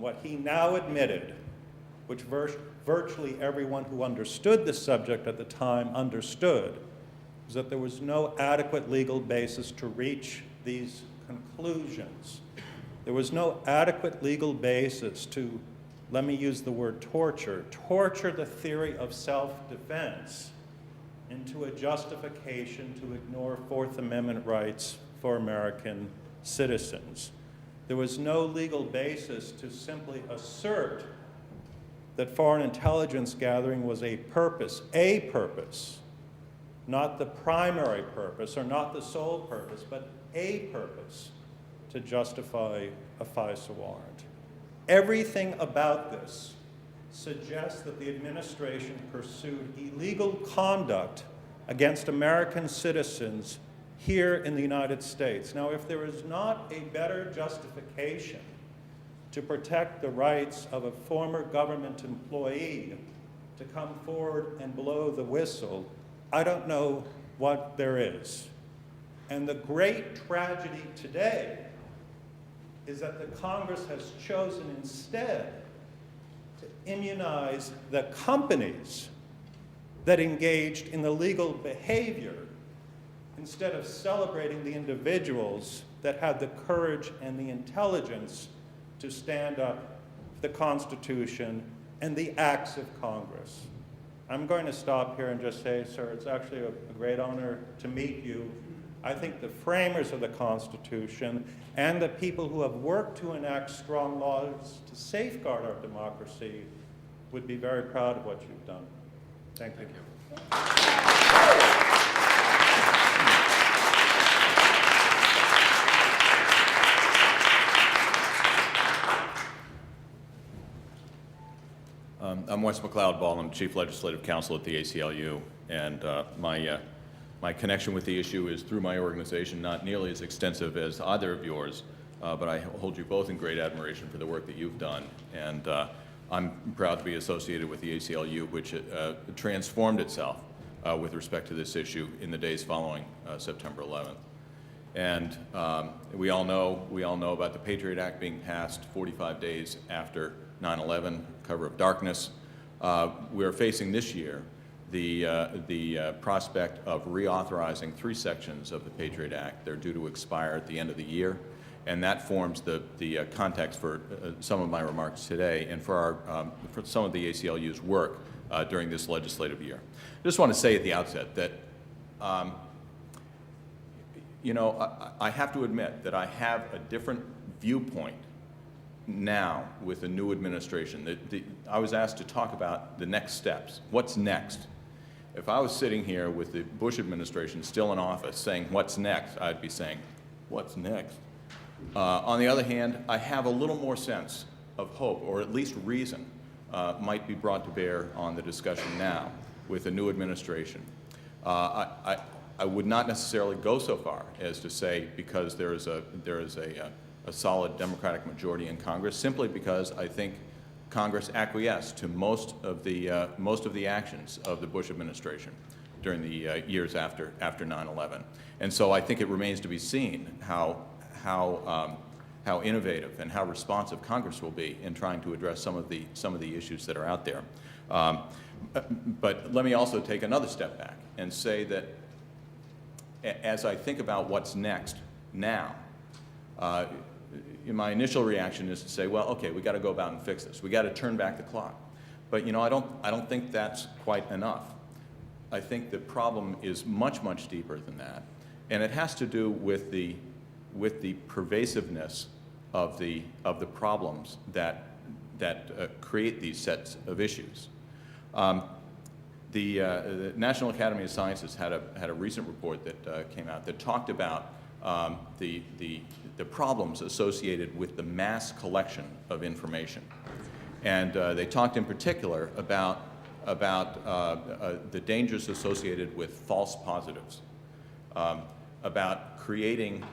And what he now admitted, which virtually everyone who understood the subject at the time understood, is that there was no adequate legal basis to reach these conclusions. There was no adequate legal basis to, let me use the word torture the theory of self-defense into a justification to ignore Fourth Amendment rights for American citizens. There was no legal basis to simply assert that foreign intelligence gathering was a purpose, not the primary purpose or not the sole purpose, but a purpose to justify a FISA warrant. Everything about this suggests that the administration pursued illegal conduct against American citizens here in the United States. Now, if there is not a better justification to protect the rights of a former government employee to come forward and blow the whistle, I don't know what there is. And the great tragedy today is that the Congress has chosen instead to immunize the companies that engaged in the legal behavior instead of celebrating the individuals that had the courage and the intelligence to stand up for the Constitution and the acts of Congress. I'm going to stop here and just say, sir, it's actually a great honor to meet you. I think the framers of the Constitution and the people who have worked to enact strong laws to safeguard our democracy would be very proud of what you've done. Thank you. I'm Wes MacLeod-Ball. I'm Chief Legislative Counsel at the ACLU, and my connection with the issue is through my organization, not nearly as extensive as either of yours, but I hold you both in great admiration for the work that you've done, and I'm proud to be associated with the ACLU, which transformed itself with respect to this issue in the days following September 11th. And we all know about the Patriot Act being passed 45 days after 9/11, cover of darkness. We're facing this year the prospect of reauthorizing 3 sections of the Patriot Act. They're due to expire at the end of the year, and that forms the context for some of my remarks today and for some of the ACLU's work during this legislative year. I just want to say at the outset that you know, I have to admit that I have a different viewpoint now with the new administration. I was asked to talk about the next steps. What's next? If I was sitting here with the Bush administration still in office saying, what's next? I'd be saying, what's next? On the other hand, I have a little more sense of hope, or at least reason, might be brought to bear on the discussion now with the new administration. I would not necessarily go so far as to say because there is a solid Democratic majority in Congress, simply because I think Congress acquiesced to most of the actions of the Bush administration during the years after 9/11, and so I think it remains to be seen how innovative and how responsive Congress will be in trying to address some of the issues that are out there. But let me also take another step back and say that as I think about what's next now, my initial reaction is to say, well, okay, we got to go about and fix this. We got to turn back the clock. But you know, I don't think that's quite enough. I think the problem is much, much deeper than that, and it has to do with the pervasiveness of the problems that create these sets of issues. The National Academy of Sciences had a recent report that came out that talked about the problems associated with the mass collection of information, and they talked in particular about the dangers associated with false positives, about creating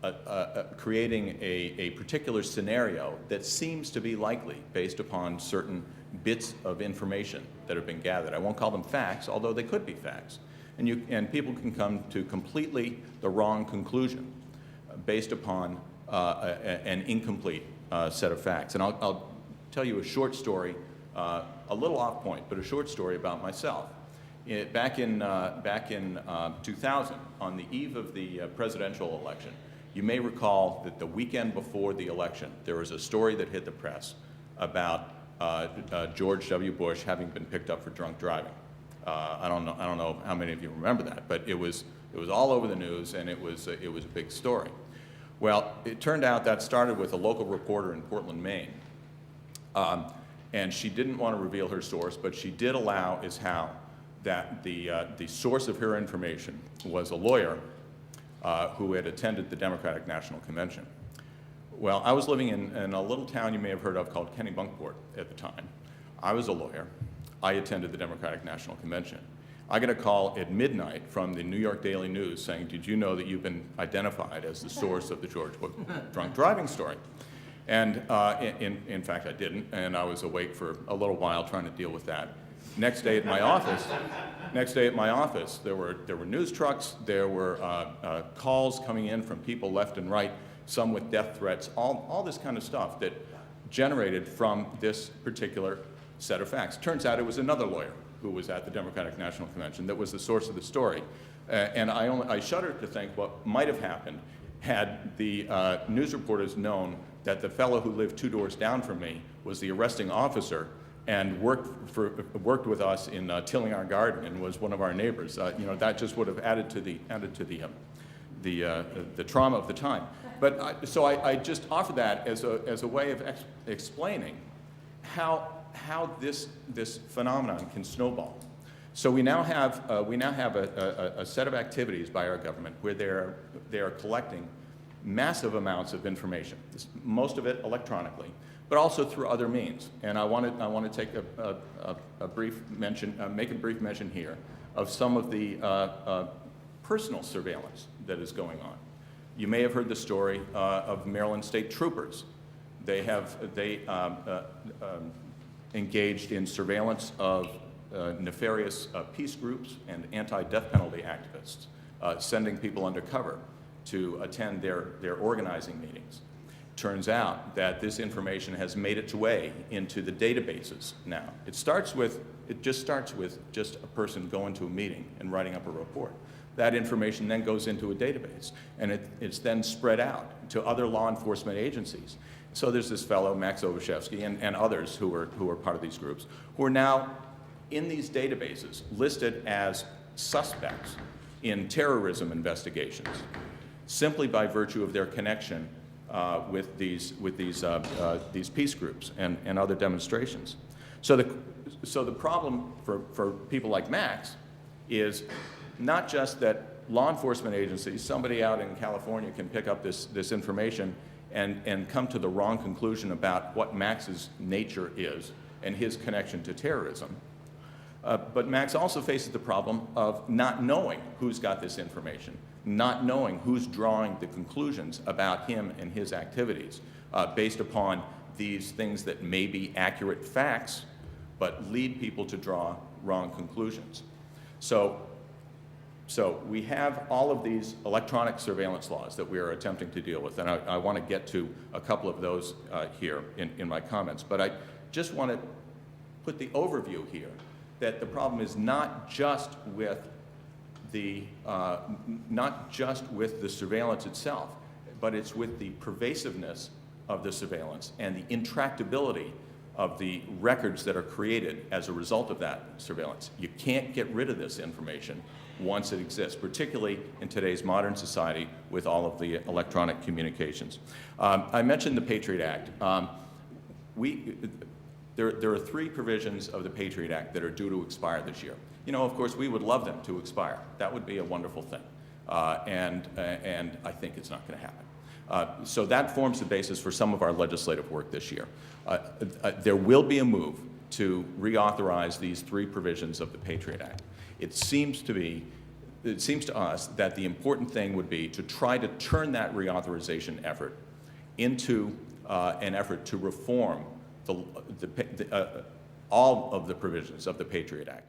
a particular scenario that seems to be likely based upon certain bits of information that have been gathered. I won't call them facts, although they could be facts. And people can come to completely the wrong conclusion based upon an incomplete set of facts. And I'll tell you a short story, a little off point, but a short story about myself. Back in 2000, on the eve of the presidential election, you may recall that the weekend before the election, there was a story that hit the press about George W. Bush having been picked up for drunk driving. I don't know how many of you remember that, but it was all over the news, and it was a big story. Well, it turned out that started with a local reporter in Portland, Maine, and she didn't want to reveal her source, but she did allow that the source of her information was a lawyer who had attended the Democratic National Convention. Well, I was living in a little town you may have heard of called Kennebunkport at the time. I was a lawyer. I attended the Democratic National Convention. I got a call at midnight from the New York Daily News saying, "Did you know that you've been identified as the source of the George Bush drunk driving story?" And in fact, I didn't, and I was awake for a little while trying to deal with that. Next day at my office, there were news trucks, there were calls coming in from people left and right, some with death threats, all this kind of stuff that generated from this particular set of facts. Turns out it was another lawyer who was at the Democratic National Convention that was the source of the story. And I shudder to think what might have happened had the news reporters known that the fellow who lived 2 doors down from me was the arresting officer and worked with us in tilling our garden and was one of our neighbors. That just would have added to the trauma of the time. But so I just offer that as a way of explaining how this phenomenon can snowball. So we now have a set of activities by our government where they are collecting massive amounts of information, most of it electronically, but also through other means. And I want to take a brief mention, make a brief mention here of some of the personal surveillance that is going on. You may have heard the story of Maryland state troopers. They engaged in surveillance of nefarious peace groups and anti-death penalty activists, sending people undercover to attend their organizing meetings. Turns out that this information has made its way into the databases now. It just starts with just a person going to a meeting and writing up a report. That information then goes into a database, and it's then spread out to other law enforcement agencies. So there's this fellow, Max Obashevsky, and others who are part of these groups, who are now in these databases listed as suspects in terrorism investigations, simply by virtue of their connection with these peace groups and other demonstrations. So the problem for people like Max is not just that law enforcement agencies, somebody out in California can pick up this information and come to the wrong conclusion about what Max's nature is and his connection to terrorism. But Max also faces the problem of not knowing who's got this information, not knowing who's drawing the conclusions about him and his activities based upon these things that may be accurate facts, but lead people to draw wrong conclusions. So we have all of these electronic surveillance laws that we are attempting to deal with, and I want to get to a couple of those here in my comments. But I just want to put the overview here that the problem is not just with the surveillance itself, but it's with the pervasiveness of the surveillance and the intractability of the records that are created as a result of that surveillance. You can't get rid of this information once it exists, particularly in today's modern society with all of the electronic communications. I mentioned the Patriot Act. There are 3 provisions of the Patriot Act that are due to expire this year. Of course, we would love them to expire. That would be a wonderful thing. And I think it's not going to happen. So that forms the basis for some of our legislative work this year. There will be a move to reauthorize these 3 provisions of the Patriot Act. It seems to us that the important thing would be to try to turn that reauthorization effort into an effort to reform all of the provisions of the Patriot Act.